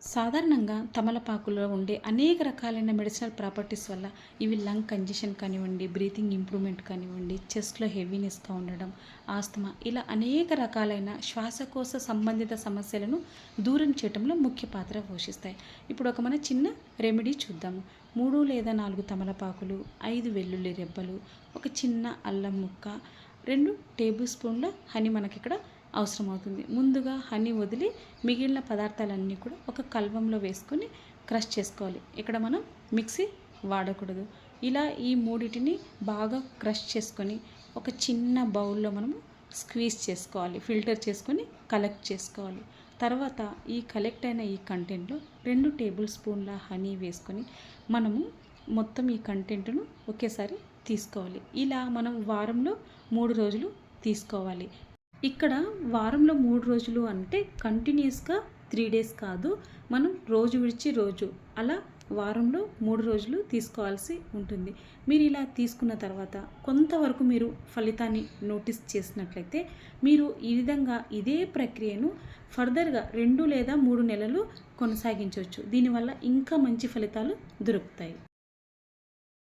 సాధారణంగా తమలపాకులో ఉండే అనేక రకాలైన మెడిసినల్ ప్రాపర్టీస్ వల్ల ఇవి లంగ్ కంజెషన్ కానివ్వండి, బ్రీతింగ్ ఇంప్రూవ్మెంట్ కానివ్వండి, చెస్ట్లో హెవీనెస్గా ఉండడం, ఆస్తమా ఇలా అనేక రకాలైన శ్వాసకోశ సంబంధిత సమస్యలను దూరం చేయడంలో ముఖ్య పాత్ర పోషిస్తాయి. ఇప్పుడు ఒక మన చిన్న రెమెడీ చూద్దాము. 3 లేదా 4 తమలపాకులు, 5 వెల్లుల్లి రెబ్బలు, ఒక చిన్న అల్లం ముక్క, 2 టేబుల్ స్పూన్ల హనీ మనకిక్కడ అవసరం అవుతుంది. ముందుగా హనీ వదిలి మిగిలిన పదార్థాలన్నీ కూడా ఒక కల్వంలో వేసుకొని క్రష్ చేసుకోవాలి. ఇక్కడ మనం మిక్సీ వాడకూడదు. ఇలా ఈ మూడిటిని బాగా క్రష్ చేసుకొని ఒక చిన్న బౌల్లో మనము స్క్వీజ్ చేసుకోవాలి. ఫిల్టర్ చేసుకొని కలెక్ట్ చేసుకోవాలి. తర్వాత ఈ కలెక్ట్ అయిన ఈ కంటెంట్లో 2 టేబుల్ స్పూన్ల హనీ వేసుకొని మనము మొత్తం ఈ కంటెంట్ను ఒకేసారి తీసుకోవాలి. ఇలా మనం వారంలో 3 రోజులు తీసుకోవాలి. ఇక్కడ వారంలో 3 రోజులు అంటే కంటిన్యూస్గా 3 డేస్ కాదు, మనం రోజు విడిచి రోజు అలా వారంలో 3 రోజులు తీసుకోవాల్సి ఉంటుంది. మీరు ఇలా తీసుకున్న తర్వాత కొంతవరకు మీరు ఫలితాన్ని నోటీస్ చేసినట్లయితే మీరు ఈ విధంగా ఇదే ప్రక్రియను ఫర్దర్గా 2 లేదా 3 నెలలు కొనసాగించవచ్చు. దీనివల్ల ఇంకా మంచి ఫలితాలు దొరుకుతాయి.